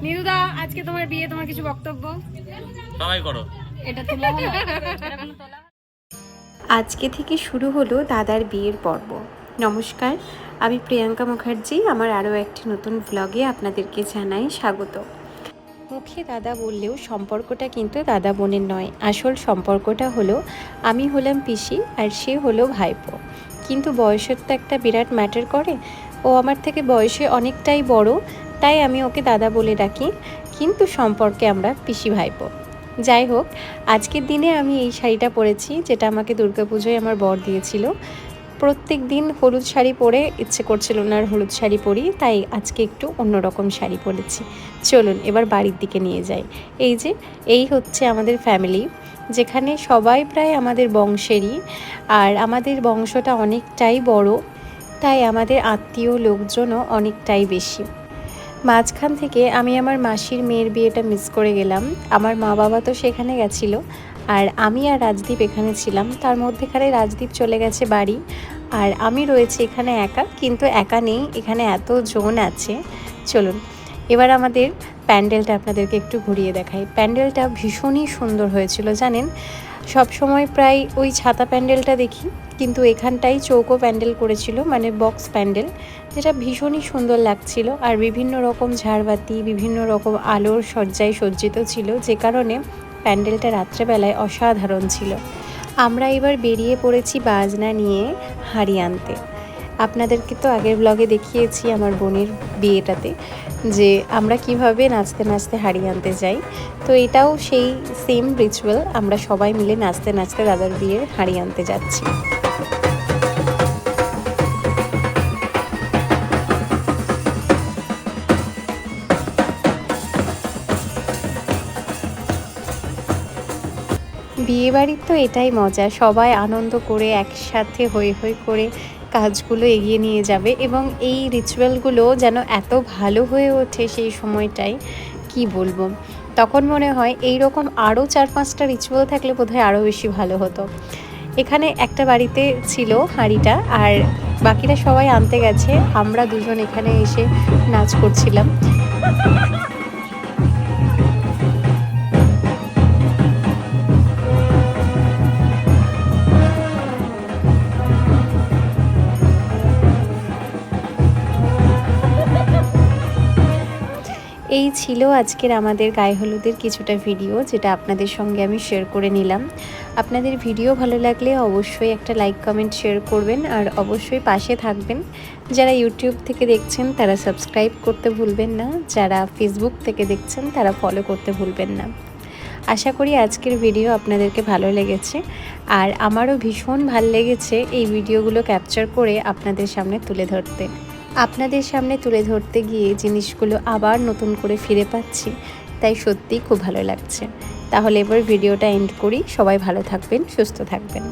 নিরুদা, আজকে তোমার বিয়ে, তোমার কিছু বক্তব্য? সবাই করো। এটা তোলা হলো? আজকে থেকে শুরু হলো দাদার বিয়ের পর্ব। নমস্কার, আমি প্রিয়াঙ্কা মুখার্জি। আমার আরও একটি নতুন ভ্লগে আপনাদেরকে জানাই স্বাগত। মুখে দাদা বললেও সম্পর্কটা কিন্তু দাদা বোনের নয়। আসল সম্পর্কটা হলো আমি হলাম পিসি আর সে হলো ভাইপো। কিন্তু বয়সের তো একটা বিরাট ম্যাটার করে। ও আমার থেকে বয়সে অনেকটাই বড়, তাই আমি ওকে দাদা বলে ডাকি, কিন্তু সম্পর্কে আমরা পিসি ভাইপো। যাই হোক, আজকের দিনে আমি এই শাড়িটা পরেছি, যেটা আমাকে দুর্গাপুজোয় আমার বর দিয়েছিল। প্রত্যেক দিন হলুদ শাড়ি পরে ইচ্ছে করছিল না আর হলুদ শাড়ি পরি, তাই আজকে একটু অন্যরকম শাড়ি পরেছি। চলুন এবার বাড়ির দিকে নিয়ে যাই। এই হচ্ছে আমাদের ফ্যামিলি, যেখানে সবাই প্রায় আমাদের বংশেরই, আর আমাদের বংশটা অনেকটাই বড়, তাই আমাদের আত্মীয় লোকজনও অনেকটাই বেশি। মাঝখান থেকে আমি আমার মাসির মেয়ের বিয়েটা মিস করে গেলাম। আমার মা বাবা তো সেখানে গেছিলো, আর আমি আর রাজদীপ এখানে ছিলাম। তার মধ্যেখানে রাজদীপ চলে গেছে বাড়ি, আর আমি রয়েছি এখানে একা। কিন্তু একা নেই, এখানে এত জন আছে। চলুন এবার আমাদের প্যান্ডেলটা আপনাদেরকে একটু ঘুরিয়ে দেখাই। প্যান্ডেলটা ভীষণই সুন্দর হয়েছিল জানেন। সব সময় প্রায় ওই ছাতা প্যান্ডেলটা দেখি, কিন্তু এখানটাই চৌকো প্যান্ডেল করেছিল, মানে বক্স প্যান্ডেল, যেটা ভীষণই সুন্দর লাগছিল। আর বিভিন্ন রকম ঝাড়বাতি, বিভিন্ন রকম আলোর সজ্জায় সজ্জিত ছিল, যে কারণে প্যান্ডেলটা রাত্রেবেলায় অসাধারণ ছিল। আমরা এবার বেরিয়ে পড়েছি বাজনা নিয়ে হাঁড়ি আনতে। আপনাদেরকে তো আগের ব্লগে দেখিয়েছি আমার বোনের বিয়েটাতে যে আমরা কিভাবে নাচতে নাচতে হাঁড়ি আনতে যাই। তো এটাও সেই সেম রিচুয়াল, আমরা সবাই মিলে নাচতে নাচতে দাদার বিয়ের হাঁড়ি আনতে যাচ্ছি। বিয়েবাড়ির তো এটাই মজা, সবাই আনন্দ করে একসাথে হই হই করে কাজগুলো এগিয়ে নিয়ে যাবে, এবং এই রিচুয়ালগুলো যেন এত ভালো হয়ে ওঠে সেই সময়টায়, কি বলবো। তখন মনে হয় এই রকম আরও 4-5টা রিচুয়াল থাকলে বোধহয় আরও বেশি ভালো হতো। এখানে একটা বাড়িতে ছিল হাঁড়িটা, আর বাকিরা সবাই আনতে গেছে, আমরা দুজন এখানে এসে নাচ করছিলাম। এই ছিল আজকের আমাদের গায়ে হলুদের কিছুটা ভিডিও, যেটা আপনাদের সঙ্গে আমি শেয়ার করে নিলাম। আপনাদের ভিডিও ভালো লাগলে অবশ্যই একটা লাইক, কমেন্ট, শেয়ার করবেন, আর অবশ্যই পাশে থাকবেন। যারা ইউটিউব থেকে দেখছেন তারা সাবস্ক্রাইব করতে ভুলবেন না, যারা ফেসবুক থেকে দেখছেন তারা ফলো করতে ভুলবেন না। আশা করি আজকের ভিডিও আপনাদেরকে ভালো লেগেছে, আর আমারও ভীষণ ভালো লেগেছে এই ভিডিওগুলো ক্যাপচার করে আপনাদের সামনে তুলে ধরতে। আপনাদের সামনে তুলে ধরতে গিয়ে জিনিসগুলো আবার নতুন করে ফিরে পাচ্ছি, তাই সত্যিই খুব ভালো লাগছে। তাহলে এবার ভিডিওটা এন্ড করি। সবাই ভালো থাকবেন, সুস্থ থাকবেন।